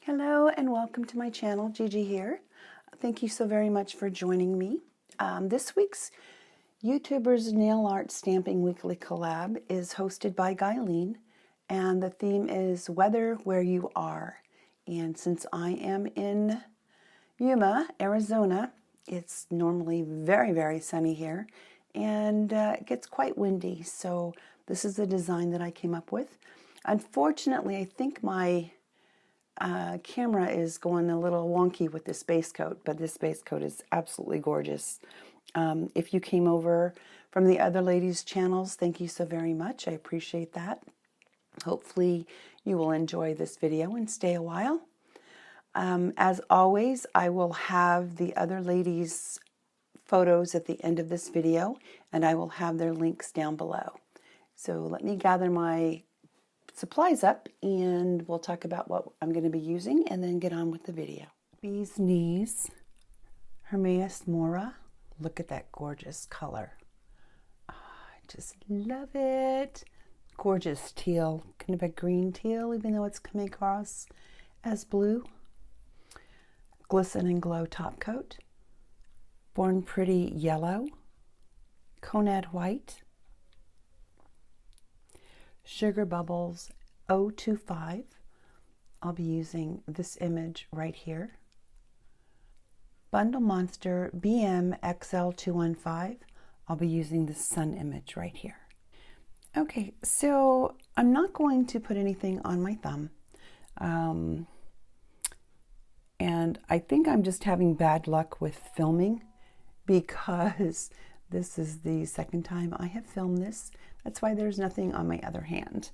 Hello and welcome to my channel. Gigi here. Thank you so very much for joining me. This week's YouTuber's Nail Art Stamping Weekly Collab is hosted by Jayliey, and the theme is Weather Where You Are. And since I am in Yuma, Arizona, it's normally very, very sunny here, and it gets quite windy. So this is the design that I came up with. Unfortunately, I think my camera is going a little wonky with this base coat, but this base coat is absolutely gorgeous. If you came over from the other ladies' channels, thank you so very much. I appreciate that. Hopefully you will enjoy this video and stay a while. As always, I will have the other ladies' photos at the end of this video, and I will have their links down below. So let me gather my supplies up and we'll talk about what I'm going to be using and then get on with the video. Bee's Knees, Hermes Mora. Look at that gorgeous color. Oh, I just love it. Gorgeous teal, kind of a green teal, even though it's coming across as blue. Glisten and Glow top coat. Born Pretty yellow. Conad white. Sugar Bubbles 025. I'll be using this image right here. Bundle Monster BM XL215. I'll be using this sun image right here. Okay, so I'm not going to put anything on my thumb. And I think I'm just having bad luck with filming because this is the second time I have filmed this. That's why there's nothing on my other hand.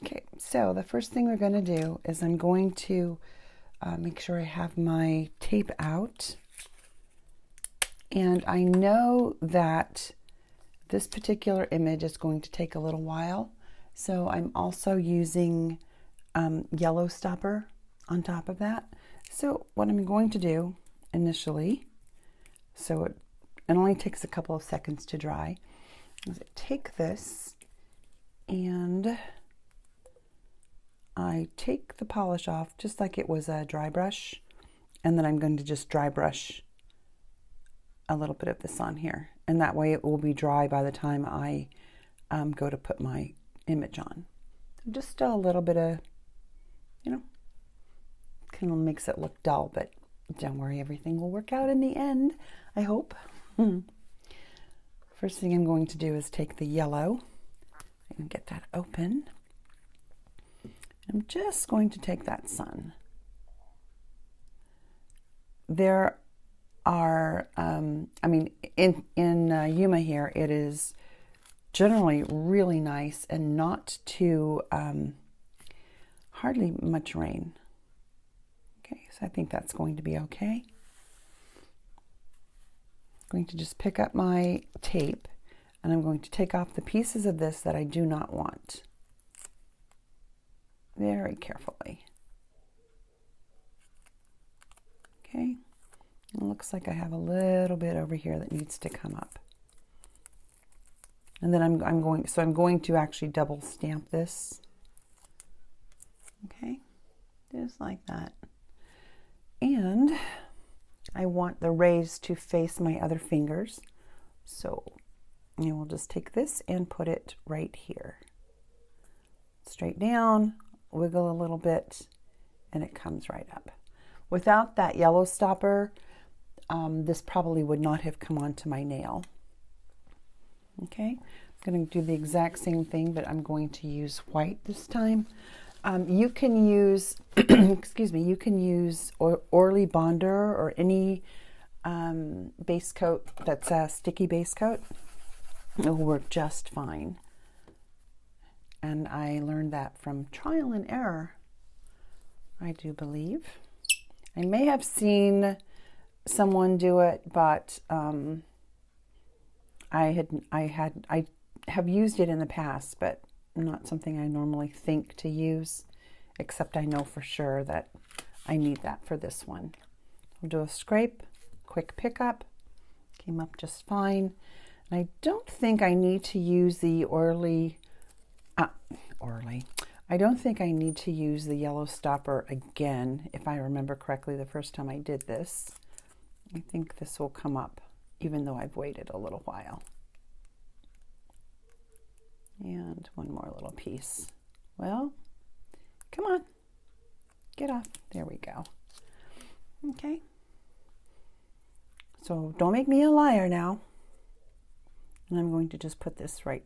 Okay, so the first thing we're going to do is I'm going to make sure I have my tape out. And I know that this particular image is going to take a little while. So I'm also using yellow stopper on top of that. So what I'm going to do initially, so it only takes a couple of seconds to dry, is I take this and I take the polish off just like it was a dry brush, and then I'm going to just dry brush a little bit of this on here, and that way it will be dry by the time I go to put my image on. So just a little bit of, kind of makes it look dull, but don't worry, everything will work out in the end, I hope. First thing I'm going to do is take the yellow and get that open. I'm just going to take that sun. There are, in Yuma here, it is generally really nice and not too, hardly much rain. Okay, so I think that's going to be okay. I'm going to just pick up my tape and I'm going to take off the pieces of this that I do not want. Very carefully. Okay, it looks like I have a little bit over here that needs to come up. And then I'm going to actually double stamp this. Okay, just like that. And I want the rays to face my other fingers. So we'll just take this and put it right here. Straight down, wiggle a little bit, and it comes right up. Without that yellow stopper, this probably would not have come onto my nail. Okay, I'm going to do the exact same thing, but I'm going to use white this time. You can use, excuse me, you can use Orly Bonder or any base coat that's a sticky base coat. It will work just fine. And I learned that from trial and error, I do believe. I may have seen someone do it, but I have used it in the past, but not something I normally think to use, except I know for sure that I need that for this one. I'll do a scrape, quick pickup, came up just fine. And I don't think I need to use the I don't think I need to use the yellow stopper again, if I remember correctly the first time I did this. I think this will come up, even though I've waited a little while. And one more little piece. Well, come on, get off. There we go. Okay. So don't make me a liar now. And I'm going to just put this right,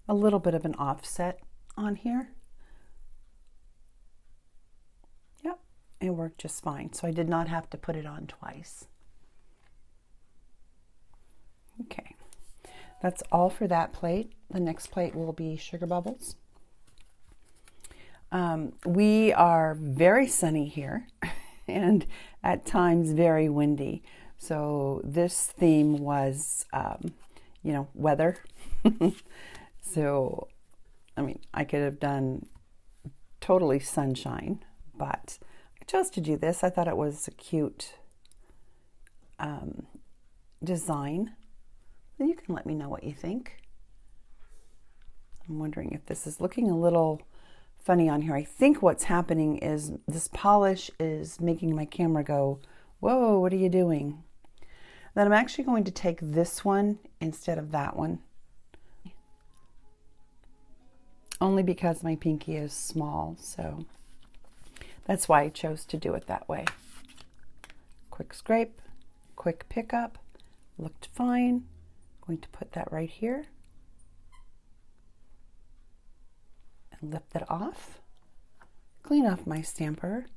a little bit of an offset on here. Yep, it worked just fine. So I did not have to put it on twice. Okay, that's all for that plate. The next plate will be sugar bubbles. We are very sunny here and at times very windy. So this theme was, you know, weather. So, I mean, I could have done totally sunshine, but I chose to do this. I thought it was a cute design. You can let me know what you think. I'm wondering if this is looking a little funny on here. I think what's happening is this polish is making my camera go, whoa, what are you doing? Then I'm actually going to take this one instead of that one. Only because my pinky is small, so that's why I chose to do it that way. Quick scrape, quick pickup, looked fine. I'm going to put that right here. Lift it off, clean off my stamper,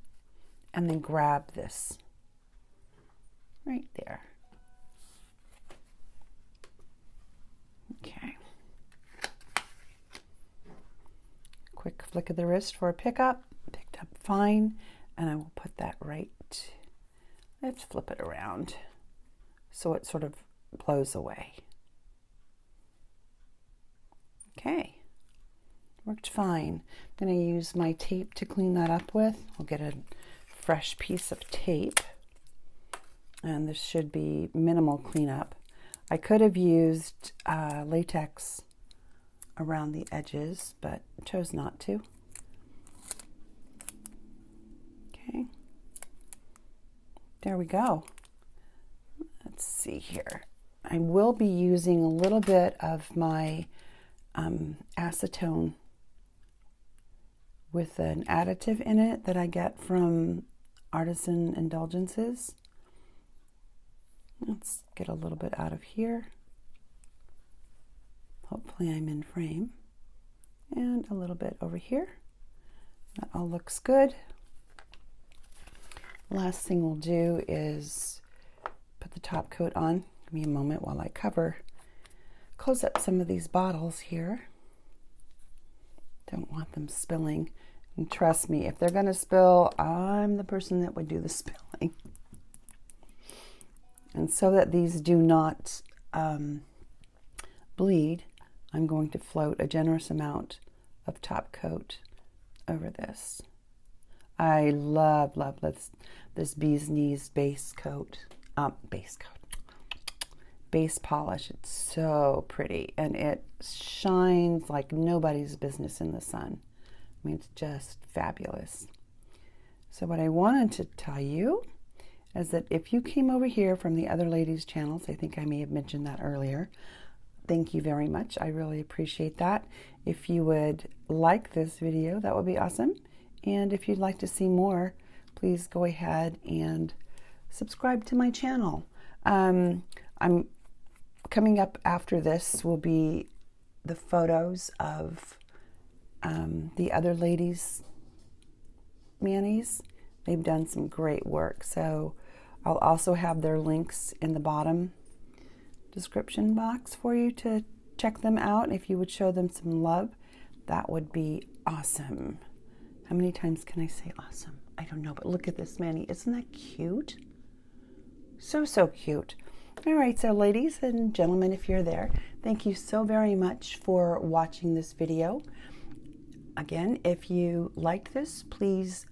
and then grab this right there. Okay. Quick flick of the wrist for a pickup, picked up fine, and I will put that right. Let's flip it around so it sort of blows away. Okay. Worked fine. I'm going to use my tape to clean that up with. I'll get a fresh piece of tape. And this should be minimal cleanup. I could have used latex around the edges, but chose not to. Okay. There we go. Let's see here. I will be using a little bit of my acetone with an additive in it that I get from Artisan Indulgences. Let's get a little bit out of here. Hopefully I'm in frame. And a little bit over here. That all looks good. Last thing we'll do is put the top coat on. Give me a moment while I close up some of these bottles here. Don't want them spilling. And trust me, if they're going to spill, I'm the person that would do the spilling. And so that these do not bleed, I'm going to float a generous amount of top coat over this. I love this Bee's Knees base polish. It's so pretty and it shines like nobody's business in the sun. I mean, it's just fabulous. So what I wanted to tell you is that if you came over here from the other ladies' channels, I think I may have mentioned that earlier, thank you very much. I really appreciate that. If you would like this video, that would be awesome. And if you'd like to see more, please go ahead and subscribe to my channel. I'm coming up after this will be the photos of the other ladies' manis. They've done some great work. So I'll also have their links in the bottom description box for you to check them out. If you would show them some love, that would be awesome. How many times can I say awesome? I don't know, but look at this mani. Isn't that cute? So, so cute. All right, so ladies and gentlemen, if you're there, thank you so very much for watching this video. Again, if you liked this, please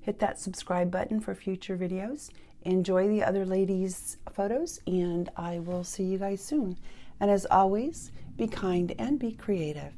hit that subscribe button for future videos. Enjoy the other ladies' photos, and I will see you guys soon. And as always, be kind and be creative.